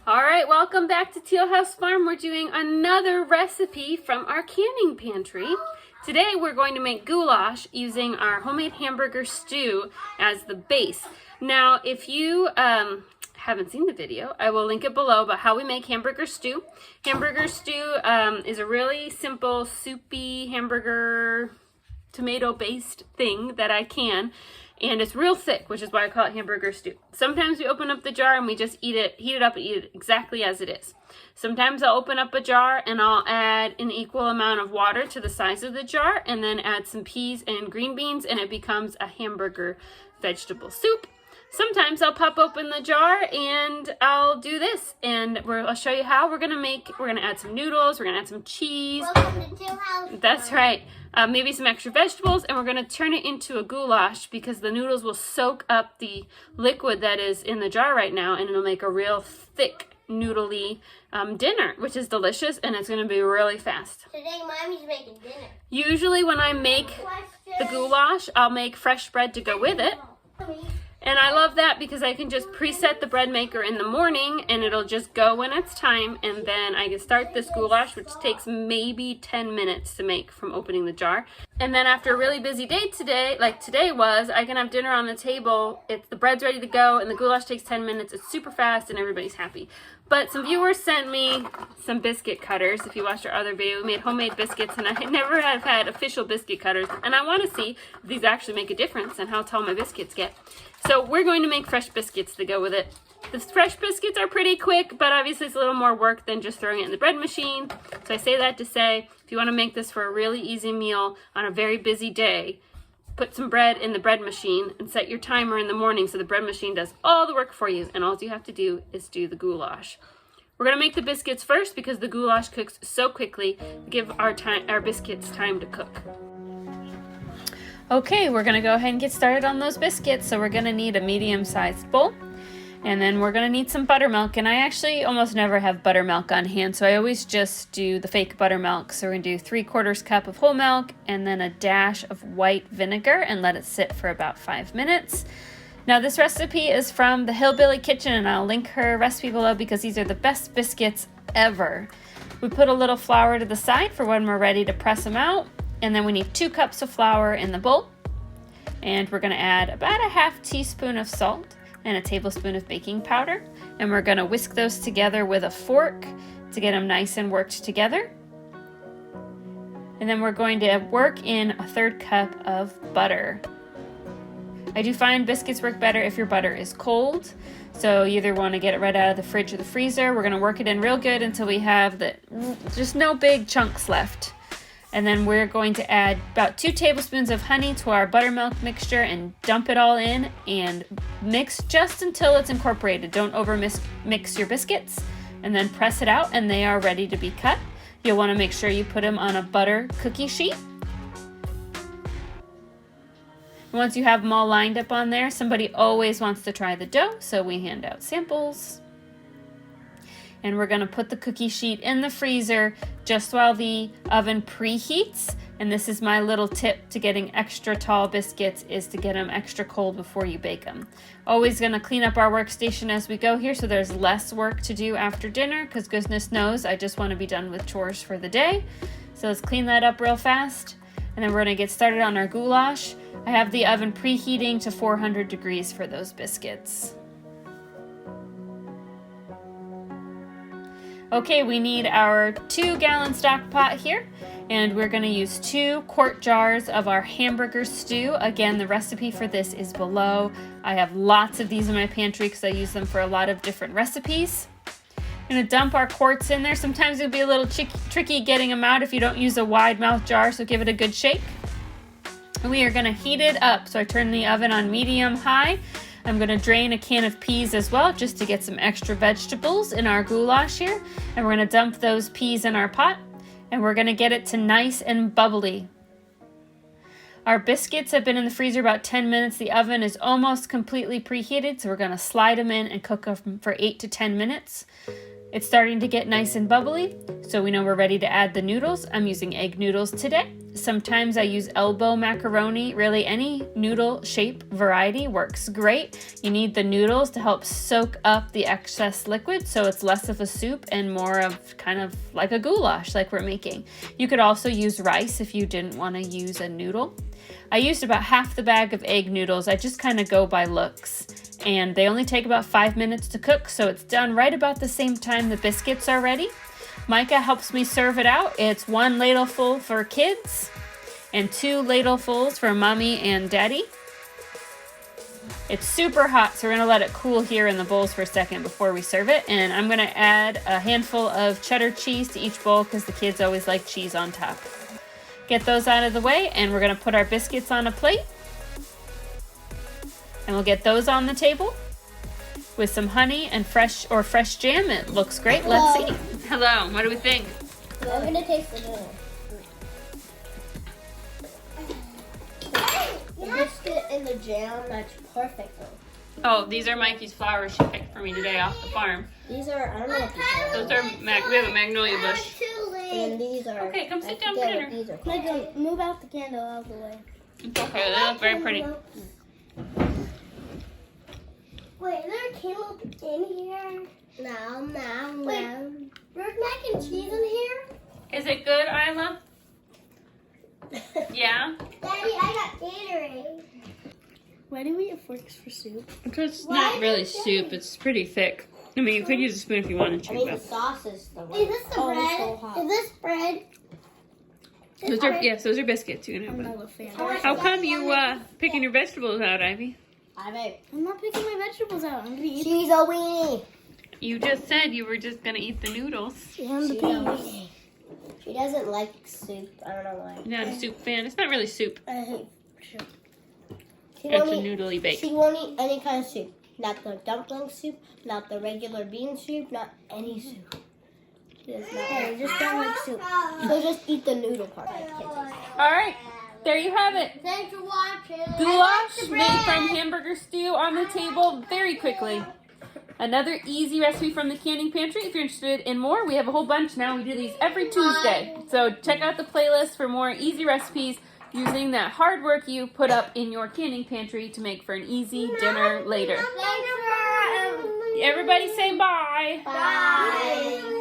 All right, welcome back to Teal House Farm. We're doing another recipe from our canning pantry. Today we're going to make goulash using our homemade hamburger stew as the base. Now, if you haven't seen the video, I will link it below about how we make hamburger stew. Hamburger stew is a really simple, soupy hamburger tomato-based thing that I can. And it's real thick, which is why I call it hamburger stew. Sometimes we open up the jar and we just heat it up and eat it exactly as it is. Sometimes I'll open up a jar and I'll add an equal amount of water to the size of the jar and then add some peas and green beans and it becomes a hamburger vegetable soup. Sometimes I'll pop open the jar and I'll do this and I'll show you how we're gonna add some noodles, we're gonna add some cheese. Welcome to Teal House. That's right. Maybe some extra vegetables, and we're going to turn it into a goulash because the noodles will soak up the liquid that is in the jar right now, and it'll make a real thick, noodly dinner, which is delicious, and it's going to be really fast. Today, Mommy's making dinner. Usually when I make the goulash, I'll make fresh bread to go with it. And I love that because I can just preset the bread maker in the morning and it'll just go when it's time. And then I can start this goulash, which takes maybe 10 minutes to make from opening the jar. And then after a really busy day today, like today was, I can have dinner on the table. The bread's ready to go and the goulash takes 10 minutes. It's super fast and everybody's happy. But some viewers sent me some biscuit cutters. If you watched our other video, we made homemade biscuits and I never have had official biscuit cutters. And I want to see if these actually make a difference and how tall my biscuits get. So we're going to make fresh biscuits to go with it. The fresh biscuits are pretty quick, but obviously it's a little more work than just throwing it in the bread machine. So I say that to say, if you want to make this for a really easy meal on a very busy day, put some bread in the bread machine and set your timer in the morning so the bread machine does all the work for you. And all you have to do is do the goulash. We're going to make the biscuits first because the goulash cooks so quickly. Give our biscuits time to cook. Okay, we're going to go ahead and get started on those biscuits. So we're going to need a medium-sized bowl. And then we're going to need some buttermilk. And I actually almost never have buttermilk on hand, so I always just do the fake buttermilk. So we're going to do 3/4 cup of whole milk and then a dash of white vinegar and let it sit for about 5 minutes. Now this recipe is from the Hillbilly Kitchen and I'll link her recipe below because these are the best biscuits ever. We put a little flour to the side for when we're ready to press them out. And then we need 2 cups of flour in the bowl. And we're going to add about a 1/2 teaspoon of salt and a tablespoon of baking powder. And we're going to whisk those together with a fork to get them nice and worked together. And then we're going to work in a 1/3 cup of butter. I do find biscuits work better if your butter is cold. So you either want to get it right out of the fridge or the freezer. We're going to work it in real good until we have just no big chunks left. And then we're going to add about 2 tablespoons of honey to our buttermilk mixture and dump it all in and mix just until it's incorporated. Don't over mix your biscuits and then press it out and they are ready to be cut. You'll want to make sure you put them on a butter cookie sheet. Once you have them all lined up on there, somebody always wants to try the dough, so we hand out samples. And we're going to put the cookie sheet in the freezer just while the oven preheats. And this is my little tip to getting extra tall biscuits is to get them extra cold before you bake them. Always going to clean up our workstation as we go here so there's less work to do after dinner because goodness knows I just want to be done with chores for the day. So let's clean that up real fast. And then we're going to get started on our goulash. I have the oven preheating to 400 degrees for those biscuits. Okay, we need our 2-gallon stock pot here, and we're going to use 2 quart jars of our hamburger stew. Again, the recipe for this is below. I have lots of these in my pantry because I use them for a lot of different recipes. I'm going to dump our quarts in there. Sometimes it'll be a little tricky getting them out if you don't use a wide mouth jar, so give it a good shake. And we are going to heat it up. So I turn the oven on medium-high. I'm going to drain a can of peas as well just to get some extra vegetables in our goulash here. And we're going to dump those peas in our pot and we're going to get it to nice and bubbly. Our biscuits have been in the freezer about 10 minutes. The oven is almost completely preheated, so we're going to slide them in and cook them for 8 to 10 minutes. It's starting to get nice and bubbly, so we know we're ready to add the noodles. I'm using egg noodles today. Sometimes I use elbow macaroni. Really, any noodle shape variety works great. You need the noodles to help soak up the excess liquid so it's less of a soup and more of kind of like a goulash like we're making. You could also use rice if you didn't want to use a noodle. I used about half the bag of egg noodles. I just kind of go by looks. And they only take about 5 minutes to cook, so it's done right about the same time the biscuits are ready. Micah helps me serve it out. It's 1 ladleful for kids and 2 ladlefuls for mommy and daddy. It's super hot, so we're gonna let it cool here in the bowls for a second before we serve it. And I'm gonna add a handful of cheddar cheese to each bowl because the kids always like cheese on top. Get those out of the way, and we're gonna put our biscuits on a plate. And we'll get those on the table with some honey and fresh jam. It looks great. Let's see. Hello, what do we think? I'm gonna taste the noodle. The biscuit and the jam match perfectly. Oh, these are Mikey's flowers she picked for me today off the farm. These are, I don't know what these are. Those are, we have a magnolia bush. And these are. Okay, come sit down for dinner. Micah, move out the candle out of the way. It's okay, they look very pretty. Wait, is there a cantaloupe in here? No. Wait, there's mac and cheese in here? Is it good, Isla? Yeah? Daddy, I got Gatorade. Why do we have forks for soup? Because it's not really soup, it's pretty thick. I mean, you could use a spoon if you wanted to. The sauce is the one. Is this the bread? So hot. Is this bread? Yes, those are biscuits. You can have one. How come you picking your vegetables out, Ivy? I'm not picking my vegetables out. I'm gonna eat. She's a weenie. You just said you were just gonna eat the noodles. And the peas. She doesn't like soup. I don't know why. You're not a soup fan. It's not really soup. I hate soup. It's a noodly bake. She won't eat any kind of soup. Not the dumpling soup, not the regular bean soup, not any soup. She does not. I just don't like soup. So just eat the noodle part. I can't taste it. All right, there you have it. Thanks for watching. Goulash made from hamburger stew on the table very quickly. Another easy recipe from the canning pantry. If you're interested in more, we have a whole bunch now. We do these every Tuesday. So check out the playlist for more easy recipes using that hard work you put up in your canning pantry to make for an easy dinner later. Everybody say bye. Bye.